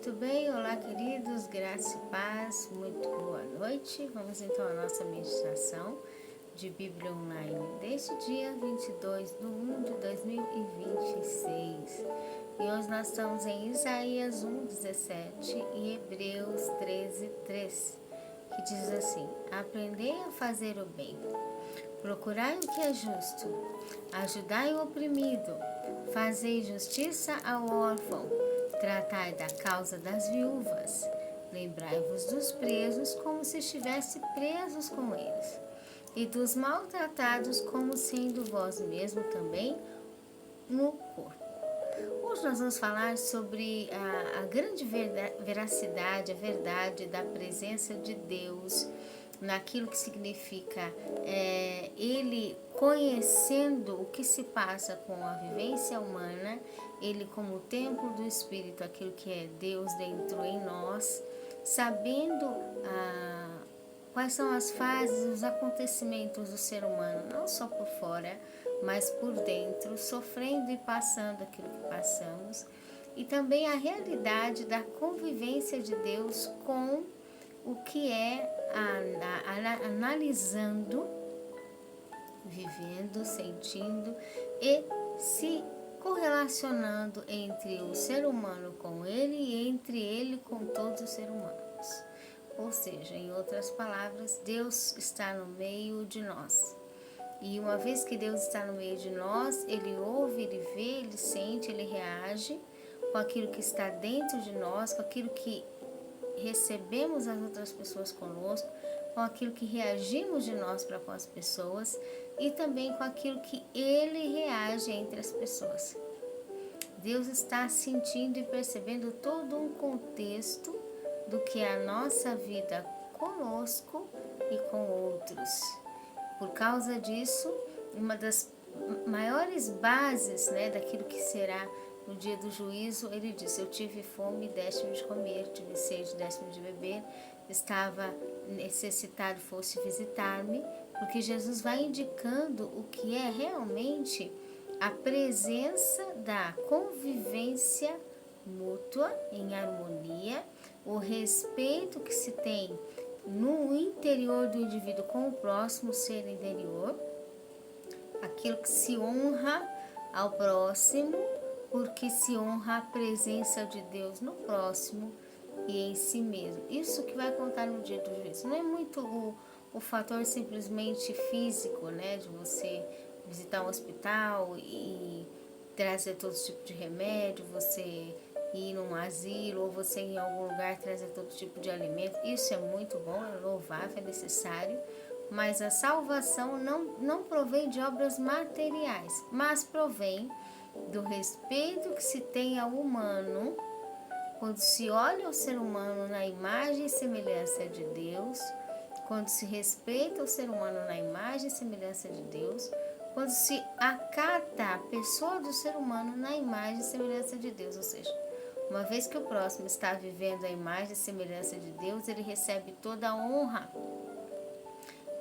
Muito bem, olá queridos, graça e paz, muito boa noite. Vamos então à nossa meditação de Bíblia Online deste dia 22 de 1 de 2026. E hoje nós estamos em Isaías 1:17 e Hebreus 13:3, que diz assim: Aprendei a fazer o bem, procurai o que é justo, ajudai o oprimido, fazei justiça ao órfão, tratai da causa das viúvas, lembrai-vos dos presos como se estivesse presos com eles, e dos maltratados como sendo vós mesmo também no corpo. Hoje nós vamos falar sobre a grande veracidade, a verdade da presença de Deus naquilo que significa ele conhecendo o que se passa com a vivência humana, ele como templo do Espírito, aquilo que é Deus dentro em nós, sabendo quais são as fases, os acontecimentos do ser humano, não só por fora, mas por dentro, sofrendo e passando aquilo que passamos, e também a realidade da convivência de Deus com o que é analisando, vivendo, sentindo e se correlacionando entre o ser humano com ele e entre ele com todos os seres humanos. Ou seja, em outras palavras, Deus está no meio de nós. E uma vez que Deus está no meio de nós, Ele ouve, Ele vê, Ele sente, Ele reage com aquilo que está dentro de nós, com aquilo que recebemos as outras pessoas conosco, com aquilo que reagimos de nós para com as pessoas e também com aquilo que Ele reage entre as pessoas. Deus está sentindo e percebendo todo um contexto do que é a nossa vida conosco e com outros. Por causa disso, uma das maiores bases, daquilo que será no dia do juízo, ele disse: eu tive fome, deste-me de comer, tive sede, deste-me de beber, estava necessitado, fosse visitar-me, porque Jesus vai indicando o que é realmente a presença da convivência mútua, em harmonia, o respeito que se tem no interior do indivíduo com o próximo ser interior, aquilo que se honra ao próximo, porque se honra a presença de Deus no próximo e em si mesmo. Isso que vai contar no dia do juízo. Não é muito o fator simplesmente físico, de você visitar um hospital e trazer todo tipo de remédio, você ir num asilo ou você ir em algum lugar trazer todo tipo de alimento. Isso é muito bom, é louvável, é necessário, mas a salvação não provém de obras materiais, mas provém do respeito que se tem ao humano, quando se olha o ser humano na imagem e semelhança de Deus, quando se respeita o ser humano na imagem e semelhança de Deus, quando se acata a pessoa do ser humano na imagem e semelhança de Deus, ou seja, uma vez que o próximo está vivendo a imagem e semelhança de Deus, ele recebe toda a honra,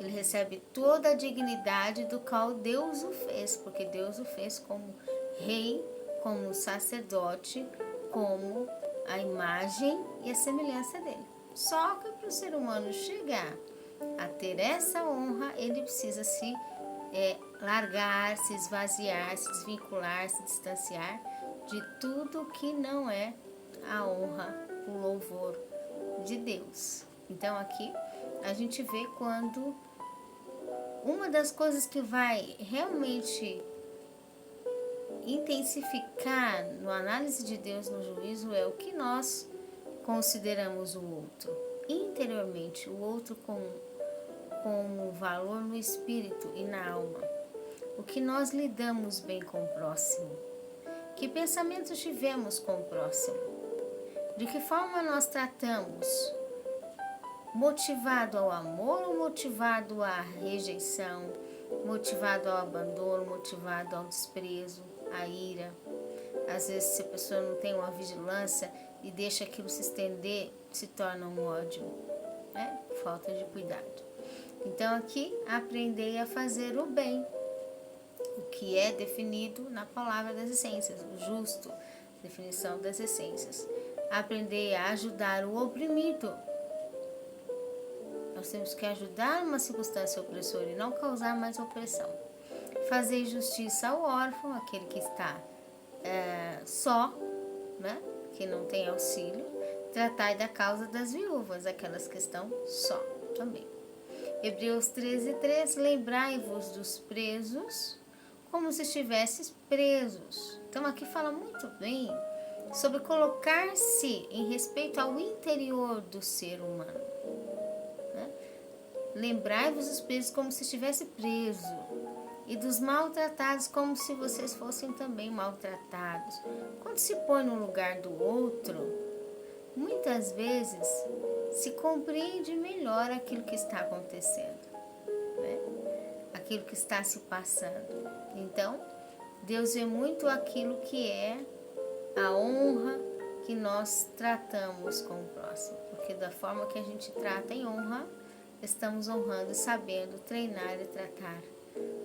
ele recebe toda a dignidade do qual Deus o fez, porque Deus o fez como rei, como sacerdote, como a imagem e a semelhança dele. Só que para o ser humano chegar a ter essa honra, ele precisa se largar, se esvaziar, se desvincular, se distanciar de tudo que não é a honra, o louvor de Deus. Então aqui a gente vê quando uma das coisas que vai realmente intensificar no análise de Deus no juízo é o que nós consideramos o outro interiormente, o outro com valor no espírito e na alma, o que nós lidamos bem com o próximo, que pensamentos tivemos com o próximo, de que forma nós tratamos, motivado ao amor ou motivado à rejeição, motivado ao abandono, motivado ao desprezo, à ira. Às vezes, se a pessoa não tem uma vigilância e deixa aquilo se estender, se torna um ódio, falta de cuidado. Então aqui, aprendei a fazer o bem, o que é definido na palavra das essências, o justo, definição das essências. aprender a ajudar o oprimido. Nós temos que ajudar uma circunstância opressora e não causar mais opressão. Fazer justiça ao órfão, aquele que está só, né? Que não tem auxílio. Tratar da causa das viúvas, aquelas que estão só também. Hebreus 13:3, lembrai-vos dos presos como se estivesses presos. Então aqui fala muito bem sobre colocar-se em respeito ao interior do ser humano. Né? Lembrai-vos dos presos como se estivesse preso, e dos maltratados como se vocês fossem também maltratados. Quando se põe no lugar do outro, muitas vezes se compreende melhor aquilo que está acontecendo, né? Aquilo que está se passando. Então, Deus vê muito aquilo que é a honra que nós tratamos com o próximo, porque da forma que a gente trata em honra, estamos honrando e sabendo treinar e tratar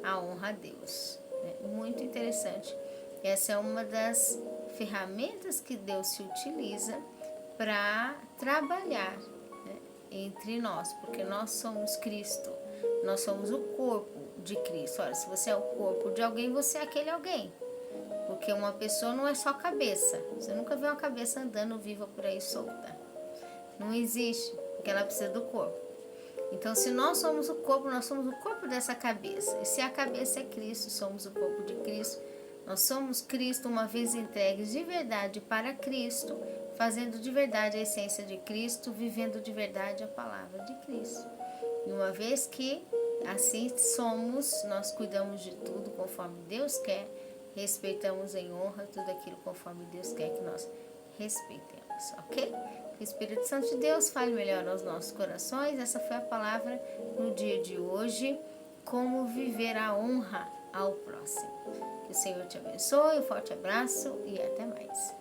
a honra a Deus. Muito interessante. Essa é uma das ferramentas que Deus se utiliza para trabalhar, né, entre nós, porque nós somos Cristo, nós somos o corpo de Cristo. Olha, se você é o corpo de alguém, você é aquele alguém, porque uma pessoa não é só cabeça. Você nunca vê uma cabeça andando viva por aí solta, não existe, porque ela precisa do corpo. Então, se nós somos o corpo, nós somos o corpo dessa cabeça. E se a cabeça é Cristo, somos o corpo de Cristo. Nós somos Cristo, uma vez entregues de verdade para Cristo, fazendo de verdade a essência de Cristo, vivendo de verdade a palavra de Cristo. E uma vez que assim somos, nós cuidamos de tudo conforme Deus quer, respeitamos em honra tudo aquilo conforme Deus quer que nós respeitemos, ok? Que o Espírito Santo de Deus fale melhor aos nossos corações. Essa foi a palavra no dia de hoje, como viver a honra ao próximo. Que o Senhor te abençoe, um forte abraço e até mais.